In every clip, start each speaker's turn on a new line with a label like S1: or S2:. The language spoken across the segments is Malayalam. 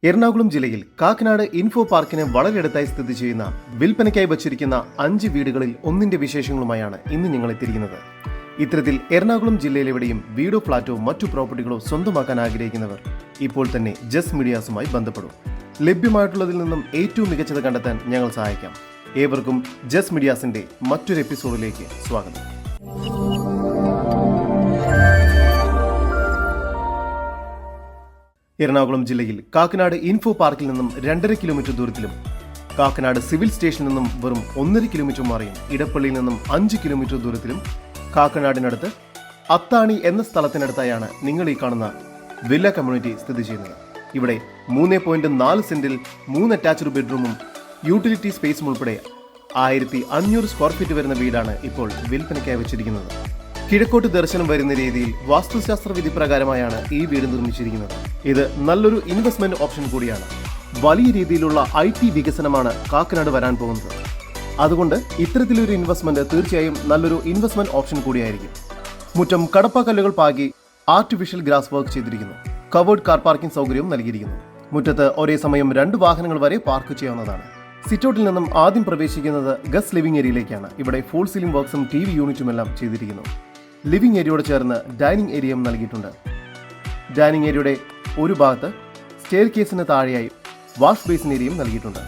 S1: എറണാകുളം ജില്ലയിൽ കാക്കനാട് ഇൻഫോ പാർക്കിന് വളരെ അടുത്തായി സ്ഥിതി ചെയ്യുന്ന വിൽപ്പനയ്ക്കായി വച്ചിരിക്കുന്ന 5 വീടുകളിൽ ഒന്നിന്റെ വിശേഷങ്ങളുമായാണ് ഇന്ന് ഞങ്ങൾ എത്തിയിരിക്കുന്നത്. ഇത്തരത്തിൽ എറണാകുളം ജില്ലയിലെവിടെയും വീടോ ഫ്ളാറ്റോ മറ്റു പ്രോപ്പർട്ടികളോ സ്വന്തമാക്കാൻ ആഗ്രഹിക്കുന്നവർ ഇപ്പോൾ തന്നെ ജസ് മീഡിയാസുമായി ബന്ധപ്പെടും. ലഭ്യമായിട്ടുള്ളതിൽ നിന്നും ഏറ്റവും മികച്ചത് കണ്ടെത്താൻ ഞങ്ങൾ സഹായിക്കാം. ഏവർക്കും ജസ് മീഡിയാസിന്റെ മറ്റൊരു എപ്പിസോഡിലേക്ക് സ്വാഗതം. എറണാകുളം ജില്ലയിൽ കാക്കനാട് ഇൻഫോ പാർക്കിൽ നിന്നും 2.5 കിലോമീറ്റർ ദൂരത്തിലും കാക്കനാട് സിവിൽ സ്റ്റേഷനിൽ നിന്നും വെറും 1.5 കിലോമീറ്റർ മാറിയും ഇടപ്പള്ളിയിൽ നിന്നും 5 കിലോമീറ്റർ ദൂരത്തിലും കാക്കനാടിനടുത്ത് അത്താണി എന്ന സ്ഥലത്തിനടുത്തായാണ് നിങ്ങൾ ഈ കാണുന്ന വില്ല കമ്മ്യൂണിറ്റി സ്ഥിതി ചെയ്യുന്നത്. ഇവിടെ 3.4 സെന്റിൽ 3 അറ്റാച്ച്ഡ് ബെഡ്റൂമും യൂട്ടിലിറ്റി സ്പേസും ഉൾപ്പെടെ 1500 സ്ക്വയർ ഫീറ്റ് വരുന്ന വീടാണ് ഇപ്പോൾ വിൽപ്പനയ്ക്കായി വെച്ചിരിക്കുന്നത്. കിഴക്കോട്ട് ദർശനം വരുന്ന രീതിയിൽ വാസ്തുശാസ്ത്ര വിധി പ്രകാരമായാണ് ഈ വീട് നിർമ്മിച്ചിരിക്കുന്നത്. ഇത് നല്ലൊരു ഇൻവെസ്റ്റ്മെന്റ് ഓപ്ഷൻ കൂടിയാണ്. വലിയ രീതിയിലുള്ള IT വികസനമാണ് കാക്കനാട് വരാൻ പോകുന്നത്. അതുകൊണ്ട് ഇത്തരത്തിലൊരു ഇൻവെസ്റ്റ്മെന്റ് തീർച്ചയായും നല്ലൊരു ഇൻവെസ്റ്റ്മെന്റ് ഓപ്ഷൻ കൂടിയായിരിക്കും. മുറ്റം കടപ്പാക്കല്ലുകൾ പാകി ആർട്ടിഫിഷ്യൽ ഗ്രാസ് വർക്ക് ചെയ്തിരിക്കുന്നു. കവേർഡ് കാർ പാർക്കിംഗ് സൗകര്യവും നൽകിയിരിക്കുന്നു. മുറ്റത്ത് ഒരേ സമയം 2 വാഹനങ്ങൾ വരെ പാർക്ക് ചെയ്യാവുന്നതാണ്. സിറ്റൗട്ടിൽ നിന്നും ആദ്യം പ്രവേശിക്കുന്നത് ഗസ്റ്റ് ലിവിംഗ് ഏരിയയിലേക്കാണ്. ഇവിടെ ഫുൾ സീലിംഗ് വർക്ക്സും TV യൂണിറ്റും എല്ലാം ചെയ്തിരിക്കുന്നു. ലിവിംഗ് ഏരിയയോട് ചേർന്ന് ഡൈനിങ് ഏരിയയും നൽകിയിട്ടുണ്ട്. ഡൈനിങ് ഏരിയയുടെ ഒരു ഭാഗത്ത് സ്റ്റെയർ കേസിന് താഴെയായി വാഷ് ബേസിൻ ഏരിയയും നൽകിയിട്ടുണ്ട്.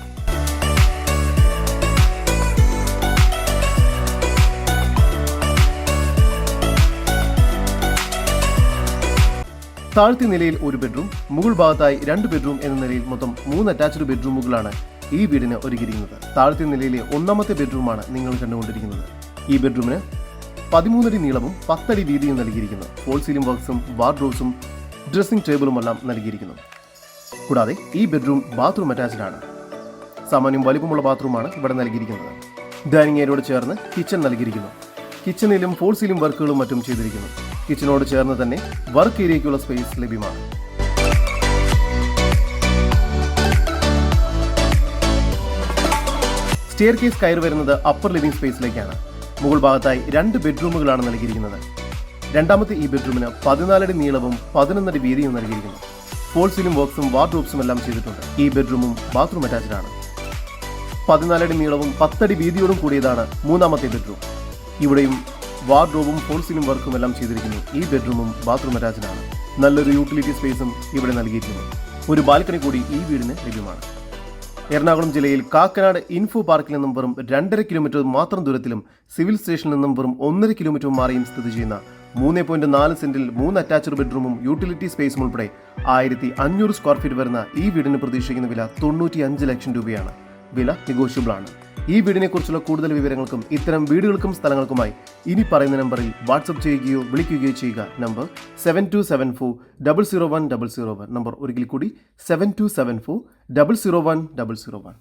S1: താഴത്തെ നിലയിൽ ഒരു ബെഡ്റൂം, മുകൾ ഭാഗത്തായി 2 ബെഡ്റൂം എന്ന നിലയിൽ മൊത്തം 3 അറ്റാച്ച്ഡ് ബെഡ്റൂമുകളാണ് ഈ വീടിന് ഒരുക്കിയിരിക്കുന്നത്. താഴത്തെ നിലയിലെ 1ാമത്തെ ബെഡ്റൂമാണ് നിങ്ങൾ കണ്ടുകൊണ്ടിരിക്കുന്നത്. ഈ ബെഡ്റൂമിന് 13 അടി നീളവും 10 അടി വീതിയും നൽകിയിരിക്കുന്നു. ഫോൾ സീലിംഗ് വർക്ക്സും വാർഡ്രോബ്സും ഡ്രസ്സിംഗ് ടേബിളുമെല്ലാം നൽകിയിരിക്കുന്നു. കൂടാതെ ഈ ബെഡ്റൂം ബാത്റൂം അറ്റാച്ച്ഡ് ആണ്. സാമാന്യം വലിപ്പമുള്ള ബാത്റൂമാണ് ഇവിടെ നൽകിയിരിക്കുന്നത്. ഡൈനിങ് ഏരിയയോട് ചേർന്ന് കിച്ചൺ നൽകിയിരിക്കുന്നു. കിച്ചണിലും ഫോൾ സീലിംഗ് വർക്കുകളും മറ്റും ചെയ്തിരിക്കുന്നു. കിച്ചണോട് ചേർന്ന് തന്നെ വർക്ക് ഏരിയയ്ക്കുള്ള സ്പേസ് ലഭ്യമാണ്. സ്റ്റെയർ കേസ് കയറി വരുന്നത് അപ്പർ ലിവിംഗ് സ്പേസിലേക്കാണ്. മുകൾ ഭാഗത്തായി 2 ബെഡ്റൂമുകളാണ് നൽകിയിരിക്കുന്നത്. 2ാമത്തെ ഈ ബെഡ്റൂമിന് 14 അടി നീളവും 11 അടി വീതിയും നൽകിയിരിക്കുന്നു. ഫോൾ സീലിംഗ് വർക്ക്സും വാർഡ്രോബ്സും എല്ലാം ചെയ്തിട്ടുണ്ട്. ഈ ബെഡ്റൂമും ബാത്റൂം അറ്റാച്ച്ഡ് ആണ്. 14 അടി നീളവും 10 അടി വീതിയോടും കൂടിയതാണ് 3ാമത്തെ ബെഡ്റൂം. ഇവിടെയും വാർഡ്രോബും ഫോൾ സീലിംഗ് വർക്കും എല്ലാം ചെയ്തിരിക്കുന്നു. ഈ ബെഡ്റൂമും ബാത്റൂം അറ്റാച്ച്ഡ് ആണ്. നല്ലൊരു യൂട്ടിലിറ്റി സ്പേസും ഇവിടെ നൽകിയിരിക്കുന്നു. ഒരു ബാൽക്കണി കൂടി ഈ വീടിന് ലഭ്യമാണ്. എറണാകുളം ജില്ലയിൽ കാക്കനാട് ഇൻഫോ പാർക്കിൽ നിന്നും വെറും 2.5 കിലോമീറ്റർ മാത്രം ദൂരത്തിലും സിവിൽ സ്റ്റേഷനിൽ നിന്നും വെറും 1.5 കിലോമീറ്റർ മാറിയും സ്ഥിതി ചെയ്യുന്ന 3.4 സെന്റിൽ 3 അറ്റാച്ച്ഡ് ബെഡ്റൂമും യൂട്ടിലിറ്റി സ്പേസും ഉൾപ്പെടെ 1500 സ്ക്വയർ ഫീറ്റ് വരുന്ന ഈ വീടിന് പ്രതീക്ഷിക്കുന്ന വില 95 ലക്ഷം രൂപയാണ്. വില നെഗോഷ്യബിൾ ആണ്. ഈ വീടിനെ കുറിച്ചുള്ള കൂടുതൽ വിവരങ്ങൾക്കും ഇത്തരം വീടുകൾക്കും സ്ഥലങ്ങൾക്കുമായി ഇനി പറയുന്ന നമ്പറിൽ വാട്സ്ആപ്പ് ചെയ്യുകയോ വിളിക്കുകയോ ചെയ്യുക. നമ്പർ 7274 001 001. നമ്പർ ഒരിക്കൽ കൂടി 7274 001 001.